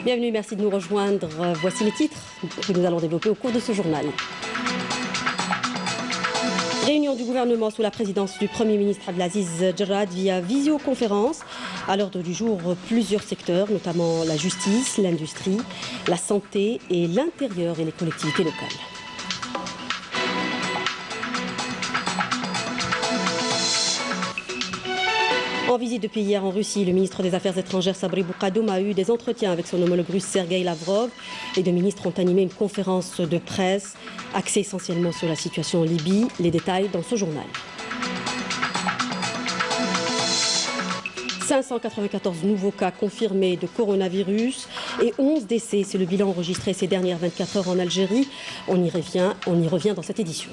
Bienvenue, merci de nous rejoindre. Voici les titres que nous allons développer au cours de ce journal. Réunion du gouvernement sous la présidence du Premier ministre Abdelaziz Jarrad via visioconférence. À l'ordre du jour, plusieurs secteurs, notamment la justice, l'industrie, la santé et l'intérieur et les collectivités locales. En visite depuis hier en Russie, le ministre des Affaires étrangères Sabri Boukadoum a eu des entretiens avec son homologue russe Sergueï Lavrov. Les deux ministres ont animé une conférence de presse axée essentiellement sur la situation en Libye. Les détails dans ce journal. 594 nouveaux cas confirmés de coronavirus et 11 décès. C'est le bilan enregistré ces dernières 24 heures en Algérie. On y revient dans cette édition.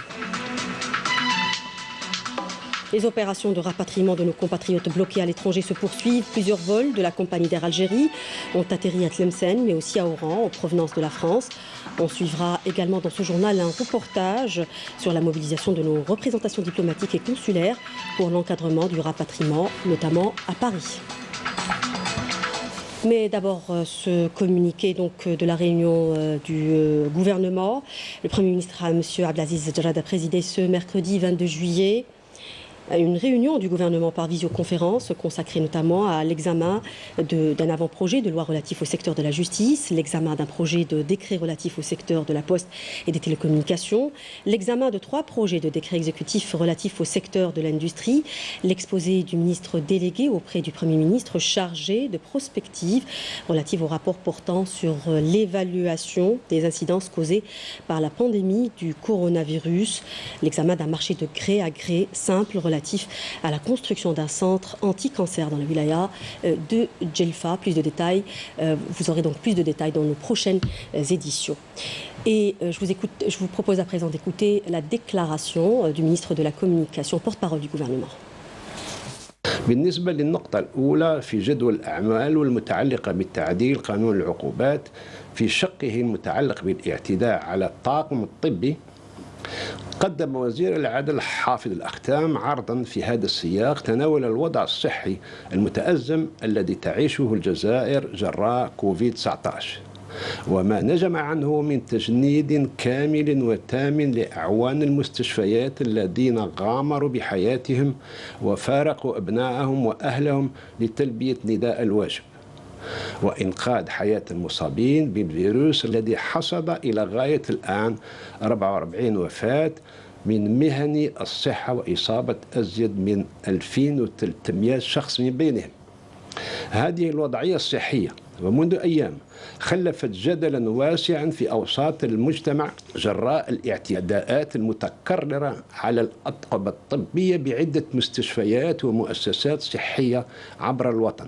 Les opérations de rapatriement de nos compatriotes bloqués à l'étranger se poursuivent. Plusieurs vols de la compagnie d'Air Algérie ont atterri à Tlemcen, mais aussi à Oran, en provenance de la France. On suivra également dans ce journal un reportage sur la mobilisation de nos représentations diplomatiques et consulaires pour l'encadrement du rapatriement, notamment à Paris. Mais d'abord, ce communiqué donc, de la réunion du gouvernement. Le Premier ministre, M. Abdelaziz Jarrad, a présidé ce mercredi 22 juillet une réunion du gouvernement par visioconférence consacrée notamment à l'examen d'un avant-projet de loi relatif au secteur de la justice, l'examen d'un projet de décret relatif au secteur de la poste et des télécommunications, l'examen de 3 projets de décret exécutif relatifs au secteur de l'industrie, l'exposé du ministre délégué auprès du Premier ministre chargé de prospective relative au rapport portant sur l'évaluation des incidences causées par la pandémie du coronavirus, l'examen d'un marché de gré à gré simple relatif à la construction d'un centre anti-cancer dans la wilaya de Djelfa. Vous aurez donc plus de détails dans nos prochaines éditions. Et je vous propose à présent d'écouter la déclaration du ministre de la Communication, porte-parole du gouvernement. بالنسبة للنقطة الأولى في جدول الأعمال والمتعلقة بتعديل قانون العقوبات في شقه المتعلق بالاعتداء على الطاقم الطبي، قدم وزير العدل حافظ الأختام عرضا في هذا السياق تناول الوضع الصحي المتأزم الذي تعيشه الجزائر جراء كوفيد-19 وما نجم عنه من تجنيد كامل وتام لأعوان المستشفيات الذين غامروا بحياتهم وفارقوا أبنائهم وأهلهم لتلبية نداء الواجب وإنقاذ حياة المصابين بالفيروس الذي حصد إلى غاية الآن 44 وفاة من مهني الصحة وإصابة أزيد من 2300 شخص من بينهم. هذه الوضعية الصحية ومنذ أيام خلفت جدلا واسعا في أوساط المجتمع جراء الاعتداءات المتكررة على الأطقم الطبية بعدة مستشفيات ومؤسسات صحية عبر الوطن.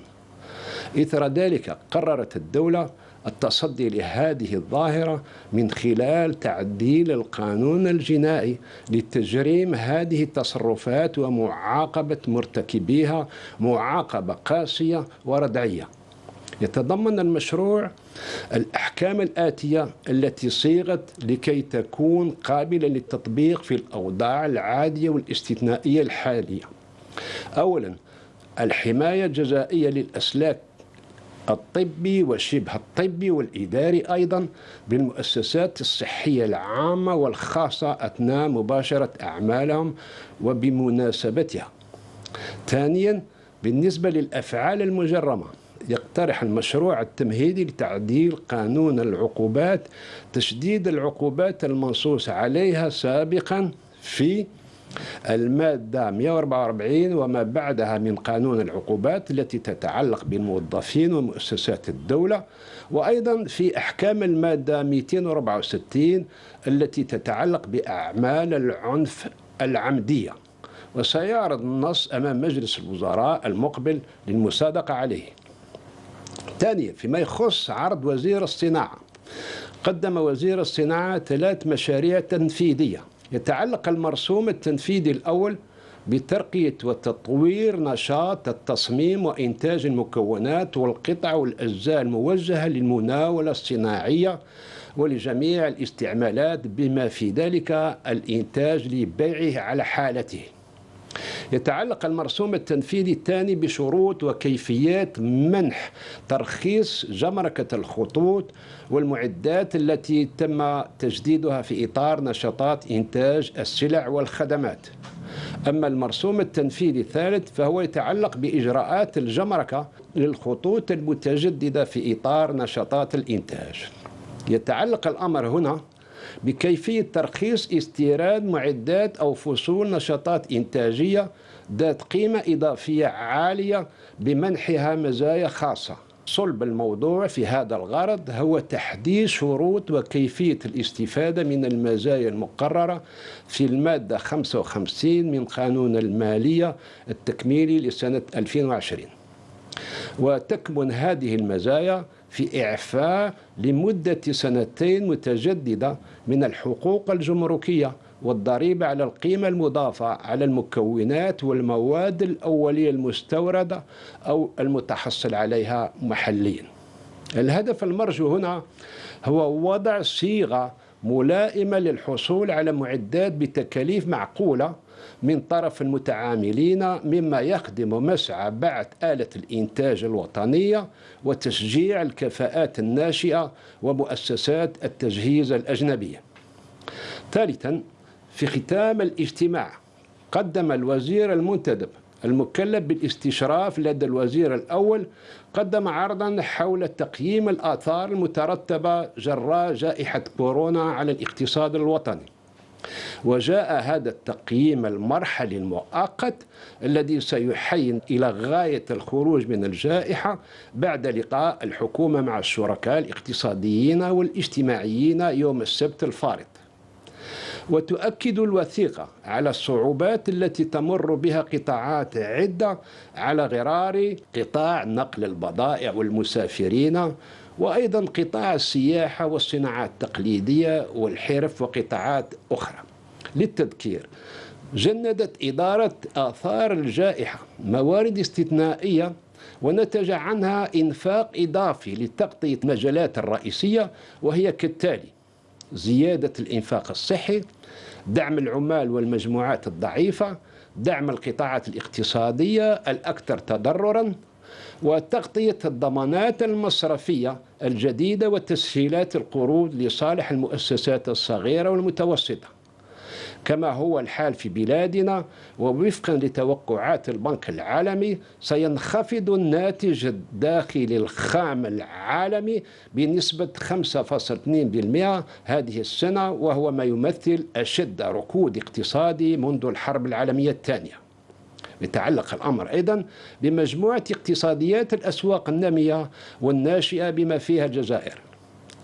إثر ذلك قررت الدولة التصدي لهذه الظاهرة من خلال تعديل القانون الجنائي لتجريم هذه التصرفات ومعاقبة مرتكبيها معاقبة قاسية وردعية. يتضمن المشروع الأحكام الآتية التي صيغت لكي تكون قابلة للتطبيق في الأوضاع العادية والاستثنائية الحالية. أولا، الحماية الجزائية للأسلاك الطبي وشبه الطبي والإداري أيضا بالمؤسسات الصحية العامة والخاصة أثناء مباشرة أعمالهم وبمناسبتها. ثانيا، بالنسبة للأفعال المجرمة يقترح المشروع التمهيدي لتعديل قانون العقوبات تشديد العقوبات المنصوص عليها سابقا في المادة 144 وما بعدها من قانون العقوبات التي تتعلق بالموظفين ومؤسسات الدولة، وأيضا في أحكام المادة 264 التي تتعلق بأعمال العنف العمدية، وسيعرض النص أمام مجلس الوزراء المقبل للمصادقة عليه. ثانيا، فيما يخص عرض وزير الصناعة، قدم وزير الصناعة 3 مشاريع تنفيذية. يتعلق المرسوم التنفيذي الأول بترقية وتطوير نشاط التصميم وإنتاج المكونات والقطع والأجزاء الموجهة للمناولة الصناعية ولجميع الاستعمالات بما في ذلك الإنتاج لبيعه على حالته. يتعلق المرسوم التنفيذي الثاني بشروط وكيفيات منح ترخيص جمركة الخطوط والمعدات التي تم تجديدها في إطار نشاطات إنتاج السلع والخدمات. أما المرسوم التنفيذي الثالث فهو يتعلق بإجراءات الجمركة للخطوط المتجددة في إطار نشاطات الإنتاج. يتعلق الأمر هنا بكيفية ترخيص استيراد معدات أو فصول نشاطات إنتاجية ذات قيمة إضافية عالية بمنحها مزايا خاصة. صلب الموضوع في هذا الغرض هو تحديد شروط وكيفية الاستفادة من المزايا المقررة في المادة 55 من قانون المالية التكميلي لسنة 2020. وتكمن هذه المزايا في إعفاء لمدة 2 سنين متجددة من الحقوق الجمركية والضريبة على القيمة المضافة على المكونات والمواد الأولية المستوردة أو المتحصل عليها محليا. الهدف المرجو هنا هو وضع صيغة ملائمة للحصول على معدات بتكاليف معقولة من طرف المتعاملين، مما يخدم مسعى بعث آلة الإنتاج الوطنية وتشجيع الكفاءات الناشئة ومؤسسات التجهيز الأجنبية. ثالثا، في ختام الاجتماع قدم الوزير المنتدب المكلف بالاستشراف لدى الوزير الأول قدم عرضا حول تقييم الآثار المترتبة جراء جائحة كورونا على الاقتصاد الوطني. وجاء هذا التقييم المرحلي المؤقت الذي سيحين إلى غاية الخروج من الجائحة بعد لقاء الحكومة مع الشركاء الاقتصاديين والاجتماعيين يوم السبت الفارط. وتؤكد الوثيقة على الصعوبات التي تمر بها قطاعات عدة على غرار قطاع نقل البضائع والمسافرين، وأيضا قطاع السياحة والصناعات التقليدية والحرف وقطاعات أخرى. للتذكير، جندت إدارة آثار الجائحة موارد استثنائية ونتج عنها إنفاق إضافي لتغطية المجالات الرئيسية، وهي كالتالي: زيادة الإنفاق الصحي، دعم العمال والمجموعات الضعيفة، دعم القطاعات الاقتصادية الأكثر تضرراً، وتغطية الضمانات المصرفية الجديدة وتسهيلات القروض لصالح المؤسسات الصغيرة والمتوسطة. كما هو الحال في بلادنا، ووفقا لتوقعات البنك العالمي سينخفض الناتج الداخلي الخام العالمي بنسبة 5.2% هذه السنة، وهو ما يمثل أشد ركود اقتصادي منذ الحرب العالمية الثانية. يتعلق الأمر أيضا بمجموعة اقتصاديات الأسواق النامية والناشئة بما فيها الجزائر.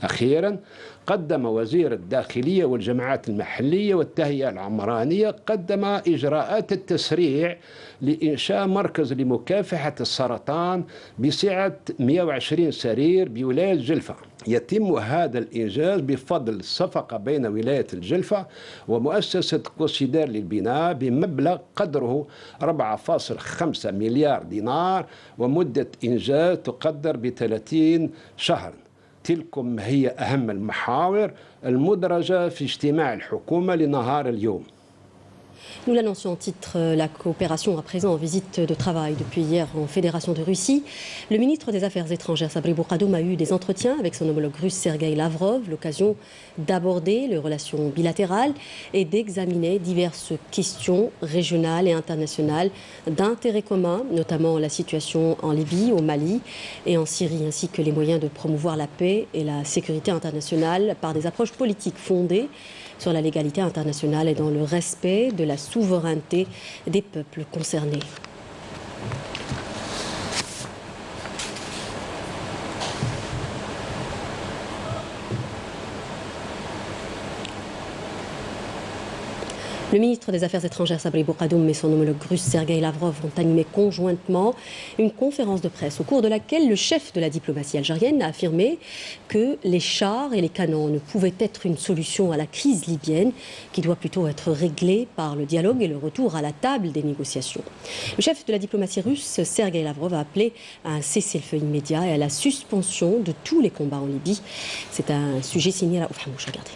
أخيرا، قدم وزير الداخلية والجماعات المحلية والتهيئة العمرانية قدم إجراءات التسريع لإنشاء مركز لمكافحة السرطان بسعة 120 سرير بولاية الجلفة. يتم هذا الإنجاز بفضل الصفقة بين ولاية الجلفة ومؤسسة كوسيدار للبناء بمبلغ قدره 4.5 مليار دينار، ومدة إنجاز تقدر ب30 شهرا. تلكم هي أهم المحاور المدرجة في اجتماع الحكومة لنهار اليوم. Nous l'annoncions en titre, la coopération à présent en visite de travail depuis hier en Fédération de Russie. Le ministre des Affaires étrangères Sabri Bourgadoum a eu des entretiens avec son homologue russe Sergueï Lavrov, l'occasion d'aborder les relations bilatérales et d'examiner diverses questions régionales et internationales d'intérêt commun, notamment la situation en Libye, au Mali et en Syrie, ainsi que les moyens de promouvoir la paix et la sécurité internationale par des approches politiques fondées sur la légalité internationale et dans le respect de la souveraineté des peuples concernés. Le ministre des Affaires étrangères Sabri Bourgadoum et son homologue russe Sergueï Lavrov ont animé conjointement une conférence de presse au cours de laquelle le chef de la diplomatie algérienne a affirmé que les chars et les canons ne pouvaient être une solution à la crise libyenne, qui doit plutôt être réglée par le dialogue et le retour à la table des négociations. Le chef de la diplomatie russe Sergueï Lavrov a appelé à un cessez-le-feu immédiat et à la suspension de tous les combats en Libye. C'est un sujet signé à la Ouf Hamouch. Regardez.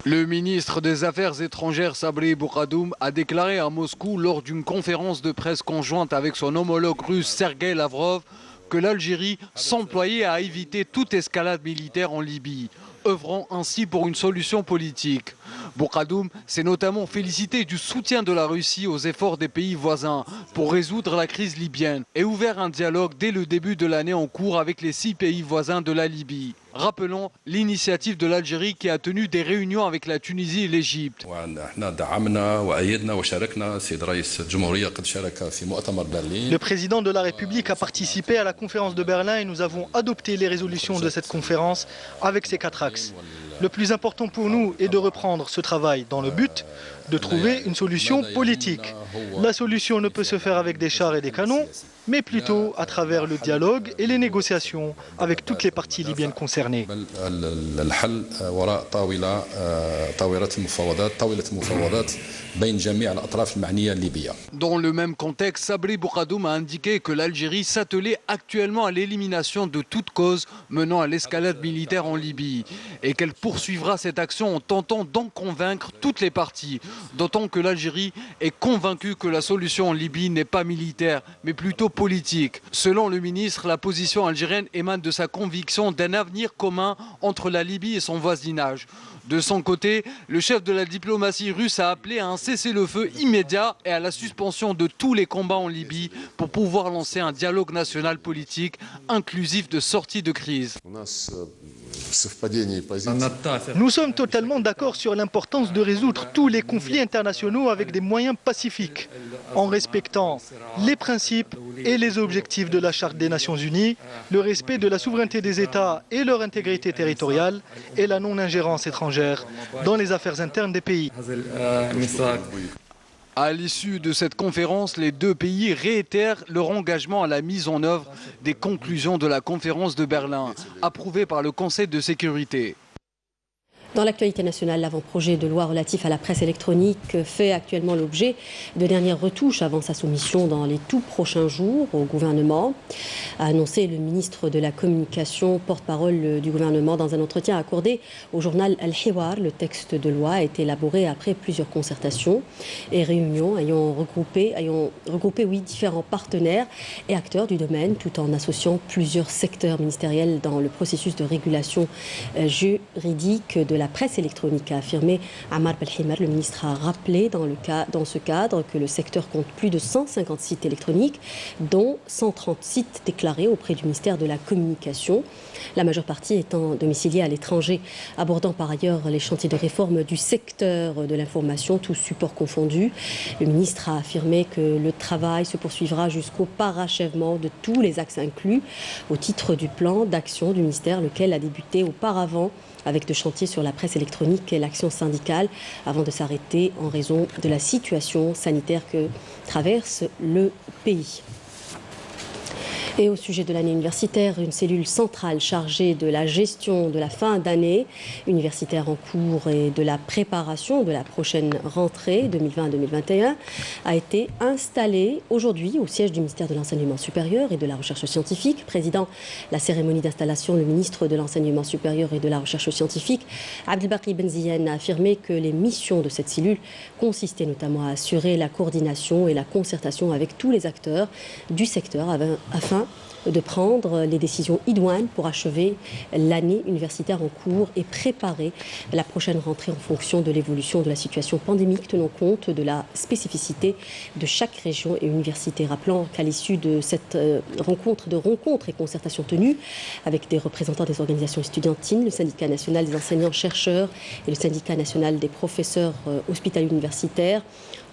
Le ministre des Affaires étrangères Sabri Boukhadoum a déclaré à Moscou lors d'une conférence de presse conjointe avec son homologue russe Sergueï Lavrov que l'Algérie s'employait à éviter toute escalade militaire en Libye, œuvrant ainsi pour une solution politique. Boukhadoum s'est notamment félicité du soutien de la Russie aux efforts des pays voisins pour résoudre la crise libyenne et ouvert un dialogue dès le début de l'année en cours avec les 6 pays voisins de la Libye. Rappelons l'initiative de l'Algérie qui a tenu des réunions avec la Tunisie et l'Égypte. Le président de la République a participé à la conférence de Berlin et nous avons adopté les résolutions de cette conférence avec ces 4 axes. Le plus important pour nous est de reprendre ce travail dans le but de trouver une solution politique. La solution ne peut se faire avec des chars et des canons, mais plutôt à travers le dialogue et les négociations avec toutes les parties libyennes concernées. Dans le même contexte, Sabri Boukhadoum a indiqué que l'Algérie s'attelait actuellement à l'élimination de toute cause menant à l'escalade militaire en Libye et qu'elle poursuivra cette action en tentant d'en convaincre toutes les parties, d'autant que l'Algérie est convaincue que la solution en Libye n'est pas militaire mais plutôt politique. Selon le ministre, la position algérienne émane de sa conviction d'un avenir commun entre la Libye et son voisinage. De son côté, le chef de la diplomatie russe a appelé à un cessez-le-feu immédiat et à la suspension de tous les combats en Libye pour pouvoir lancer un dialogue national politique inclusif de sortie de crise. Nous sommes totalement d'accord sur l'importance de résoudre tous les conflits internationaux avec des moyens pacifiques, en respectant les principes et les objectifs de la Charte des Nations Unies, le respect de la souveraineté des États et leur intégrité territoriale et la non-ingérence étrangère dans les affaires internes des pays. À l'issue de cette conférence, les 2 pays réitèrent leur engagement à la mise en œuvre des conclusions de la conférence de Berlin, approuvée par le Conseil de sécurité. Dans l'actualité nationale, l'avant-projet de loi relatif à la presse électronique fait actuellement l'objet de dernières retouches avant sa soumission dans les tout prochains jours au gouvernement, a annoncé le ministre de la Communication, porte-parole du gouvernement, dans un entretien accordé au journal Al-Hiwar. Le texte de loi a été élaboré après plusieurs concertations et réunions ayant regroupé différents partenaires et acteurs du domaine, tout en associant plusieurs secteurs ministériels dans le processus de régulation juridique de la presse électronique, a affirmé Ammar Belhimar. Le ministre a rappelé dans ce cadre que le secteur compte plus de 150 sites électroniques, dont 130 sites déclarés auprès du ministère de la Communication, la majeure partie étant domiciliée à l'étranger, abordant par ailleurs les chantiers de réforme du secteur de l'information, tous supports confondus. Le ministre a affirmé que le travail se poursuivra jusqu'au parachèvement de tous les axes inclus au titre du plan d'action du ministère, lequel a débuté auparavant avec de chantiers sur la presse électronique et l'action syndicale, avant de s'arrêter en raison de la situation sanitaire que traverse le pays. Et au sujet de l'année universitaire, une cellule centrale chargée de la gestion de la fin d'année universitaire en cours et de la préparation de la prochaine rentrée 2020-2021 a été installée aujourd'hui au siège du ministère de l'Enseignement supérieur et de la Recherche scientifique. Présidant la cérémonie d'installation, le ministre de l'Enseignement supérieur et de la Recherche scientifique, Abdelbaki Benziane, a affirmé que les missions de cette cellule consistaient notamment à assurer la coordination et la concertation avec tous les acteurs du secteur afin de prendre les décisions idoines pour achever l'année universitaire en cours et préparer la prochaine rentrée en fonction de l'évolution de la situation pandémique, tenant compte de la spécificité de chaque région et université. Rappelant qu'à l'issue de cette rencontre et concertation tenue avec des représentants des organisations estudiantines, le syndicat national des enseignants-chercheurs et le syndicat national des professeurs hospitaliers universitaires,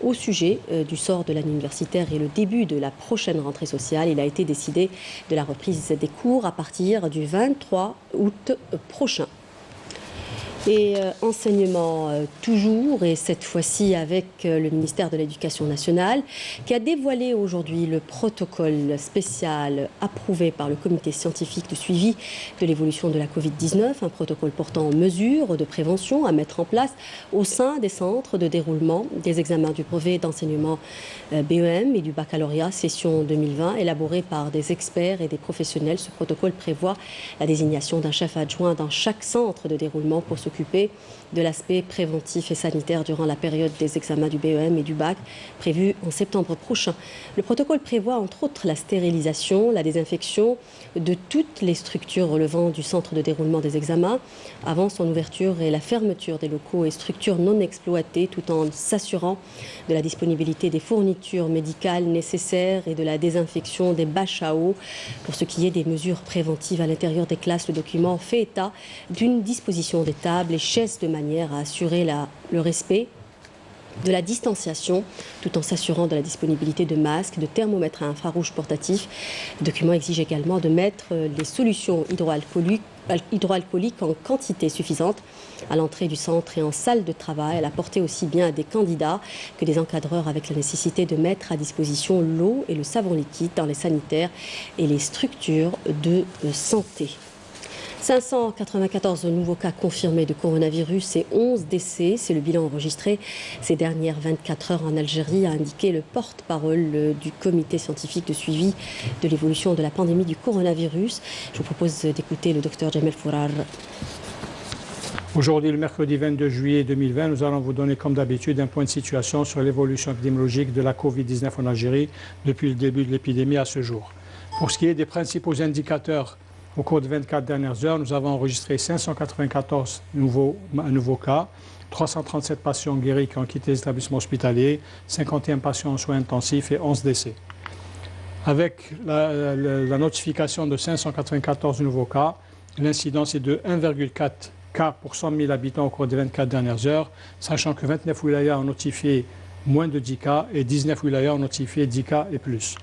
au sujet du sort de l'année universitaire et le début de la prochaine rentrée sociale, il a été décidé de la reprise des cours à partir du 23 août prochain. Et enseignement toujours, et cette fois-ci avec le ministère de l'Éducation nationale, qui a dévoilé aujourd'hui le protocole spécial approuvé par le comité scientifique de suivi de l'évolution de la Covid-19, un protocole portant mesures de prévention à mettre en place au sein des centres de déroulement des examens du brevet d'enseignement BEM et du baccalauréat session 2020, élaboré par des experts et des professionnels. Ce protocole prévoit la désignation d'un chef adjoint dans chaque centre de déroulement pour s'occuper s'occuper de l'aspect préventif et sanitaire durant la période des examens du BEM et du bac prévus en septembre prochain. Le protocole prévoit entre autres la stérilisation, la désinfection de toutes les structures relevant du centre de déroulement des examens avant son ouverture et la fermeture des locaux et structures non exploitées tout en s'assurant de la disponibilité des fournitures médicales nécessaires et de la désinfection des bâches à eau. Pour ce qui est des mesures préventives à l'intérieur des classes, le document fait état d'une disposition des tables et chaises de manière à assurer le respect de la distanciation tout en s'assurant de la disponibilité de masques, de thermomètres à infrarouge portatifs. Le document exige également de mettre les solutions hydroalcooliques en quantité suffisante à l'entrée du centre et en salle de travail, à la portée aussi bien des candidats que des encadreurs, avec la nécessité de mettre à disposition l'eau et le savon liquide dans les sanitaires et les structures de santé. 594 nouveaux cas confirmés de coronavirus et 11 décès. C'est le bilan enregistré ces dernières 24 heures en Algérie, a indiqué le porte-parole du comité scientifique de suivi de l'évolution de la pandémie du coronavirus. Je vous propose d'écouter le docteur Jamel Fourar. Aujourd'hui, le mercredi 22 juillet 2020, nous allons vous donner comme d'habitude un point de situation sur l'évolution épidémiologique de la Covid-19 en Algérie depuis le début de l'épidémie à ce jour. Pour ce qui est des principaux indicateurs, au cours des 24 dernières heures, nous avons enregistré 594 nouveaux cas, 337 patients guéris qui ont quitté les établissements hospitaliers, 51 patients en soins intensifs et 11 décès. Avec la notification de 594 nouveaux cas, l'incidence est de 1,4 cas pour 100 000 habitants au cours des 24 dernières heures, sachant que 29 wilayas ont notifié moins de 10 cas et 19 wilayas ont notifié 10 cas et plus.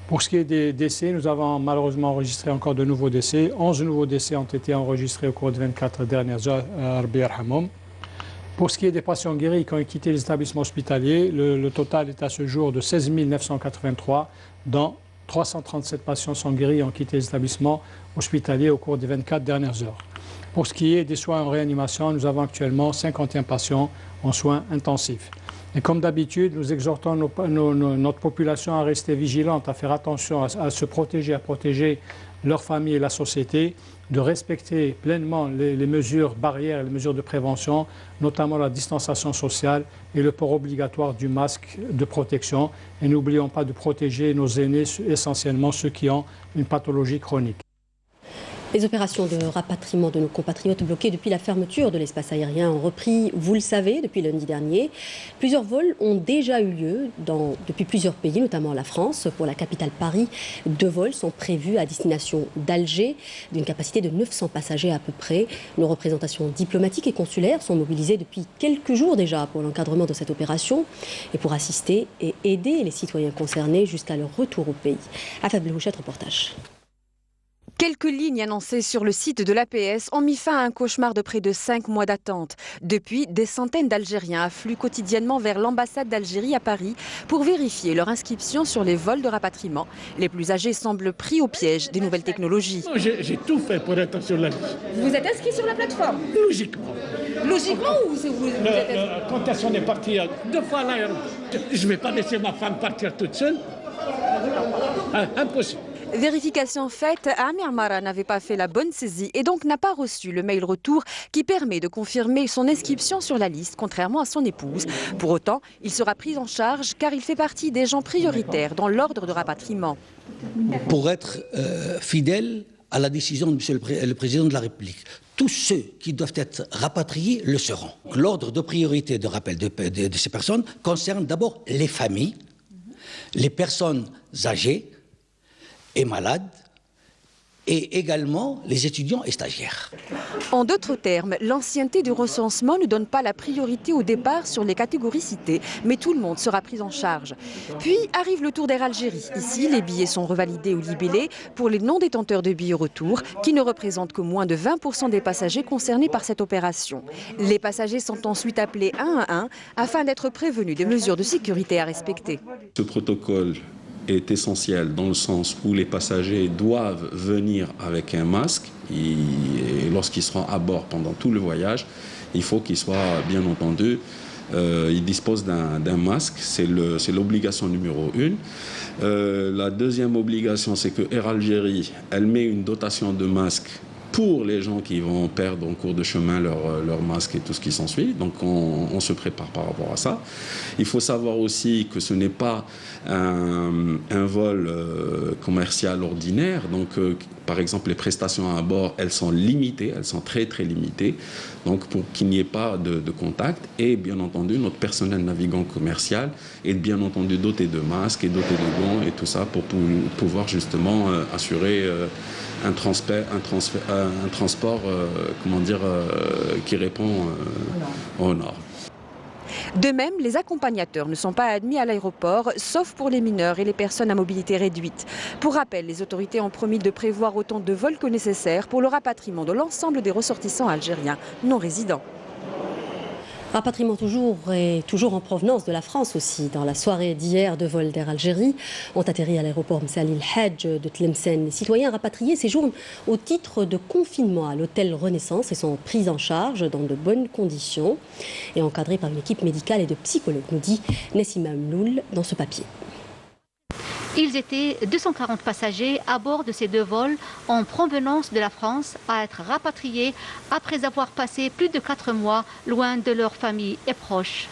Pour ce qui est des décès, nous avons malheureusement enregistré encore de nouveaux décès. 11 nouveaux décès ont été enregistrés au cours des 24 dernières heures à Rabbi Yarhamhum. Pour ce qui est des patients guéris qui ont quitté les établissements hospitaliers, le total est à ce jour de 16 983, dont 337 patients sont guéris et ont quitté les établissements hospitaliers au cours des 24 dernières heures. Pour ce qui est des soins en réanimation, nous avons actuellement 51 patients en soins intensifs. Et comme d'habitude, nous exhortons notre population à rester vigilante, à faire attention, à se protéger, à protéger leur famille et la société, de respecter pleinement les mesures barrières, les mesures de prévention, notamment la distanciation sociale et le port obligatoire du masque de protection. Et n'oublions pas de protéger nos aînés, essentiellement ceux qui ont une pathologie chronique. Les opérations de rapatriement de nos compatriotes bloqués depuis la fermeture de l'espace aérien ont repris, vous le savez, depuis lundi dernier. Plusieurs vols ont déjà eu lieu depuis plusieurs pays, notamment la France. Pour la capitale Paris, 2 vols sont prévus à destination d'Alger, d'une capacité de 900 passagers à peu près. Nos représentations diplomatiques et consulaires sont mobilisées depuis quelques jours déjà pour l'encadrement de cette opération et pour assister et aider les citoyens concernés jusqu'à leur retour au pays. Afab Blouchet, reportage. Quelques lignes annoncées sur le site de l'APS ont mis fin à un cauchemar de près de 5 mois d'attente. Depuis, des centaines d'Algériens affluent quotidiennement vers l'ambassade d'Algérie à Paris pour vérifier leur inscription sur les vols de rapatriement. Les plus âgés semblent pris au piège des nouvelles technologies. J'ai tout fait pour être sur la liste. Vous êtes inscrit sur la plateforme? Logiquement. Logiquement ou vous êtes inscrit? Quand on est parti 2 fois là, je ne vais pas laisser ma femme partir toute seule. Impossible. Vérification faite, Amir Mara n'avait pas fait la bonne saisie et donc n'a pas reçu le mail retour qui permet de confirmer son inscription sur la liste, contrairement à son épouse. Pour autant, il sera pris en charge car il fait partie des gens prioritaires dans l'ordre de rapatriement. Pour être fidèle à la décision de M. le Président de la République, tous ceux qui doivent être rapatriés le seront. L'ordre de priorité de rappel de ces personnes concerne d'abord les familles, les personnes âgées et malades, et également les étudiants et stagiaires. En d'autres termes, l'ancienneté du recensement ne donne pas la priorité au départ sur les catégories citées, mais tout le monde sera pris en charge. Puis arrive le tour d'Air Algérie. Ici, les billets sont revalidés ou libellés pour les non-détenteurs de billets retour, qui ne représentent que moins de 20% des passagers concernés par cette opération. Les passagers sont ensuite appelés un à un afin d'être prévenus des mesures de sécurité à respecter. Ce protocole est essentiel dans le sens où les passagers doivent venir avec un masque et lorsqu'ils seront à bord pendant tout le voyage, il faut qu'ils soient bien entendu, ils disposent d'un masque, c'est l'obligation numéro 1. La deuxième obligation, c'est que Air Algérie, elle met une dotation de masques pour les gens qui vont perdre en cours de chemin leur masque et tout ce qui s'ensuit. Donc on se prépare par rapport à ça. Il faut savoir aussi que ce n'est pas un vol commercial ordinaire. Donc par exemple, les prestations à bord, elles sont limitées, elles sont très très limitées. Donc pour qu'il n'y ait pas de contact. Et bien entendu, notre personnel navigant commercial est bien entendu doté de masques et doté de gants et tout ça pour pouvoir justement assurer un transport qui répond aux normes. De même, les accompagnateurs ne sont pas admis à l'aéroport, sauf pour les mineurs et les personnes à mobilité réduite. Pour rappel, les autorités ont promis de prévoir autant de vols que nécessaire pour le rapatriement de l'ensemble des ressortissants algériens non résidents. Rapatriement toujours en provenance de la France aussi. Dans la soirée d'hier, 2 vols d'Air Algérie ont atterri à l'aéroport Msali El-Hadj de Tlemcen. Les citoyens rapatriés séjournent au titre de confinement à l'hôtel Renaissance et sont pris en charge dans de bonnes conditions et encadrés par une équipe médicale et de psychologues, nous dit Nessima Mloul dans ce papier. Ils étaient 240 passagers à bord de ces 2 vols en provenance de la France à être rapatriés après avoir passé plus de 4 mois loin de leur famille et proches.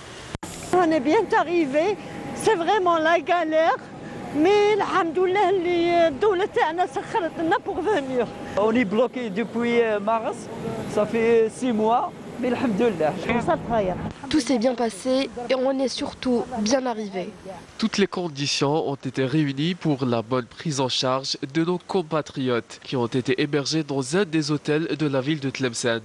On est bien arrivés, c'est vraiment la galère, mais alhamdoulilah, les pour venir. On est bloqué depuis mars, ça fait 6 mois. Mais alhamdoulilah. Tout s'est bien passé et on est surtout bien arrivé. Toutes les conditions ont été réunies pour la bonne prise en charge de nos compatriotes qui ont été hébergés dans un des hôtels de la ville de Tlemcen,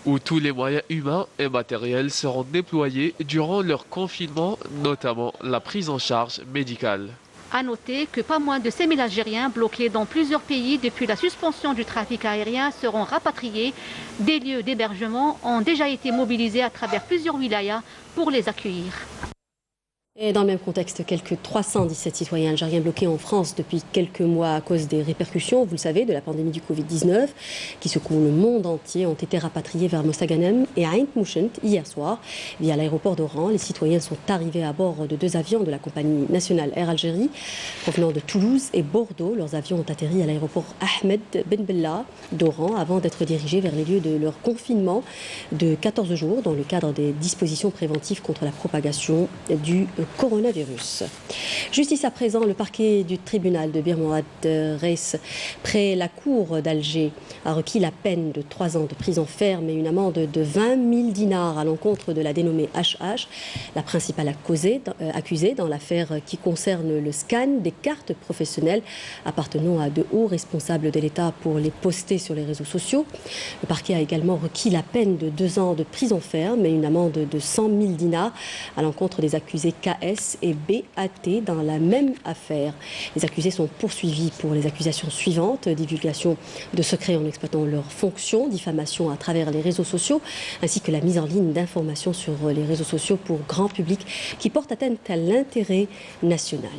où tous les moyens humains et matériels seront déployés durant leur confinement, notamment la prise en charge médicale. À noter que pas moins de 5 000 Algériens bloqués dans plusieurs pays depuis la suspension du trafic aérien seront rapatriés. Des lieux d'hébergement ont déjà été mobilisés à travers plusieurs wilayas pour les accueillir. Et dans le même contexte, quelques 317 citoyens algériens bloqués en France depuis quelques mois à cause des répercussions, vous le savez, de la pandémie du Covid-19 qui secoue le monde entier, ont été rapatriés vers Mostaganem et Ain Mouchent hier soir via l'aéroport d'Oran. Les citoyens sont arrivés à bord de 2 avions de la compagnie nationale Air Algérie provenant de Toulouse et Bordeaux. Leurs avions ont atterri à l'aéroport Ahmed Ben Bella d'Oran avant d'être dirigés vers les lieux de leur confinement de 14 jours dans le cadre des dispositions préventives contre la propagation du coronavirus. Justice à présent, le parquet du tribunal de Bir Mouad Reis, près la cour d'Alger, a requis la peine de 3 ans de prison ferme et une amende de 20 000 dinars à l'encontre de la dénommée HH, la principale accusée dans l'affaire qui concerne le scan des cartes professionnelles appartenant à de hauts responsables de l'État pour les poster sur les réseaux sociaux. Le parquet a également requis la peine de 2 ans de prison ferme et une amende de 100 000 dinars à l'encontre des accusés KS et BAT dans la même affaire. Les accusés sont poursuivis pour les accusations suivantes: divulgation de secrets en exploitant leurs fonctions, diffamation à travers les réseaux sociaux, ainsi que la mise en ligne d'informations sur les réseaux sociaux pour grand public qui portent atteinte à l'intérêt national.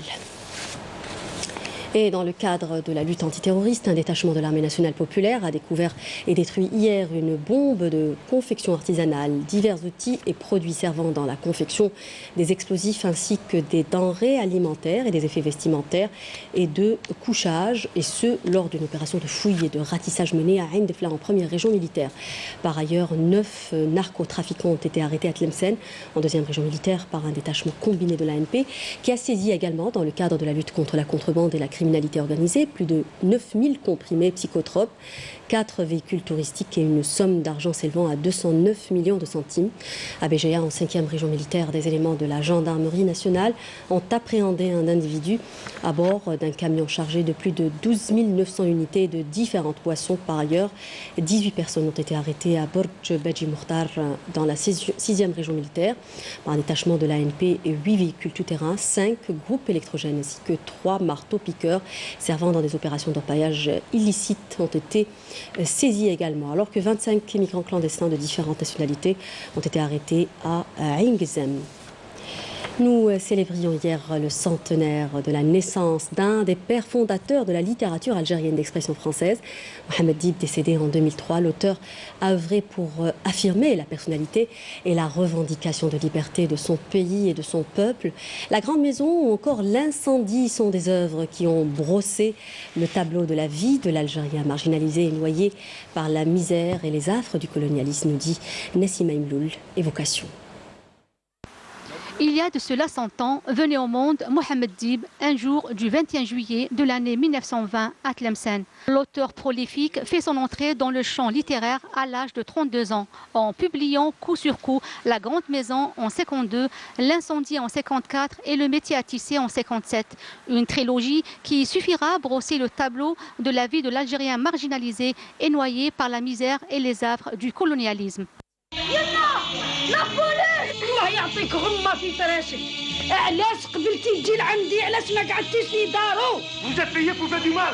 Et dans le cadre de la lutte antiterroriste, un détachement de l'armée nationale populaire a découvert et détruit hier une bombe de confection artisanale, divers outils et produits servant dans la confection des explosifs ainsi que des denrées alimentaires et des effets vestimentaires et de couchage, et ce lors d'une opération de fouille et de ratissage menée à Ain Defla en première région militaire. Par ailleurs, 9 narcotrafiquants ont été arrêtés à Tlemcen en deuxième région militaire par un détachement combiné de l'ANP qui a saisi également dans le cadre de la lutte contre la contrebande et la criminalité organisée plus de 9000 comprimés psychotropes, 4 véhicules touristiques et une somme d'argent s'élevant à 209 millions de centimes. À Béjaïa, en 5e région militaire, des éléments de la gendarmerie nationale ont appréhendé un individu à bord d'un camion chargé de plus de 12 900 unités de différentes boissons. Par ailleurs, 18 personnes ont été arrêtées à Borj Beji Mokhtar dans la 6e région militaire par un détachement de l'ANP et 8 véhicules tout-terrain, 5 groupes électrogènes ainsi que 3 marteaux-piqueurs servant dans des opérations d'orpaillage illicites ont été saisis également, alors que 25 migrants clandestins de différentes nationalités ont été arrêtés à Ain Gezem. Nous célébrions hier le centenaire de la naissance d'un des pères fondateurs de la littérature algérienne d'expression française, Mohamed Dib, décédé en 2003. L'auteur a œuvré pour affirmer la personnalité et la revendication de liberté de son pays et de son peuple. La Grande Maison ou encore L'incendie sont des œuvres qui ont brossé le tableau de la vie de l'Algérien marginalisé et noyé par la misère et les affres du colonialisme, nous dit Nassima Imloul. Évocation. Il y a de cela 100 ans, venait au monde Mohamed Dib un jour du 21 juillet de l'année 1920 à Tlemcen. L'auteur prolifique fait son entrée dans le champ littéraire à l'âge de 32 ans, en publiant coup sur coup La Grande Maison en 52, L'incendie en 54 et Le métier à tisser en 57. Une trilogie qui suffira à brosser le tableau de la vie de l'Algérien marginalisé et noyé par la misère et les affres du colonialisme. الله يعطيك غمه في فراشك علاش قبلتي تجي لعندي علاش ما قعدتيش في دارو vous êtes payé pour faire du mal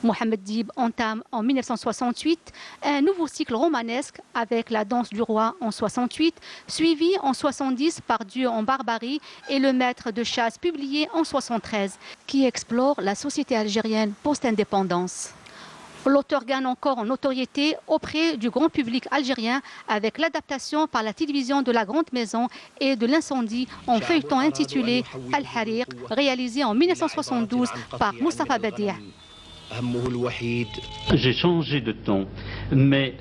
Mohamed Dib entame en 1968 un nouveau cycle romanesque avec La danse du roi en 68, suivi en 70 par Dieu en barbarie et Le maître de chasse publié en 73, qui explore la société algérienne post-indépendance. L'auteur gagne encore en notoriété auprès du grand public algérien avec l'adaptation par la télévision de La Grande Maison et de L'Incendie en feuilleton intitulé Al-Harir, réalisé en 1972 par Moustapha Badia. J'ai changé de ton, mais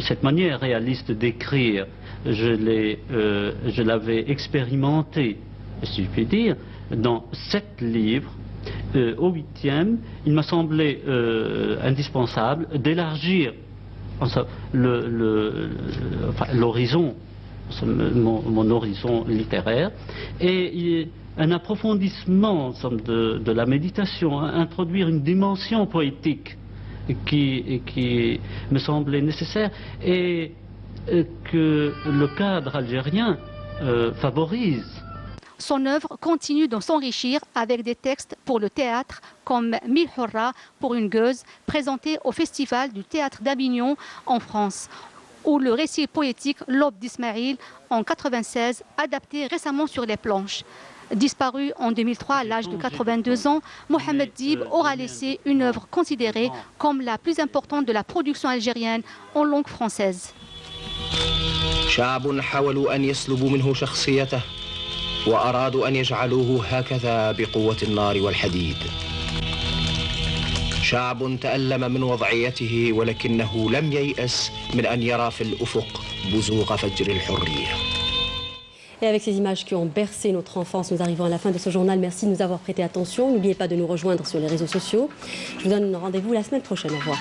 cette manière réaliste d'écrire, je l'avais expérimentée, si je puis dire, dans 7 livres. Au 8e, il m'a semblé indispensable d'élargir l'horizon, mon horizon littéraire, et un approfondissement de la méditation, introduire une dimension poétique qui me semblait nécessaire et que le cadre algérien favorise. Son œuvre continue de s'enrichir avec des textes pour le théâtre comme Mille Hurra pour une gueuse, présenté au Festival du théâtre d'Avignon en France, ou le récit poétique L'aube d'Ismaïl en 1996, adapté récemment sur les planches. Disparu en 2003 à l'âge de 82 ans, Mohamed Dib aura laissé une œuvre considérée comme la plus importante de la production algérienne en langue française. وأرادوا أن يجعلوه هكذا بقوة النار والحديد. شعب تألم من وضعيته ولكنه لم ييأس من أن يرى في الأفق بزوغ فجر الحرية. Et avec ces images qui ont bercé notre enfance, nous arrivons à la fin de ce journal. Merci de nous avoir prêté attention. N'oubliez pas de nous rejoindre sur les réseaux sociaux. Je vous donne rendez-vous la semaine prochaine. Au revoir.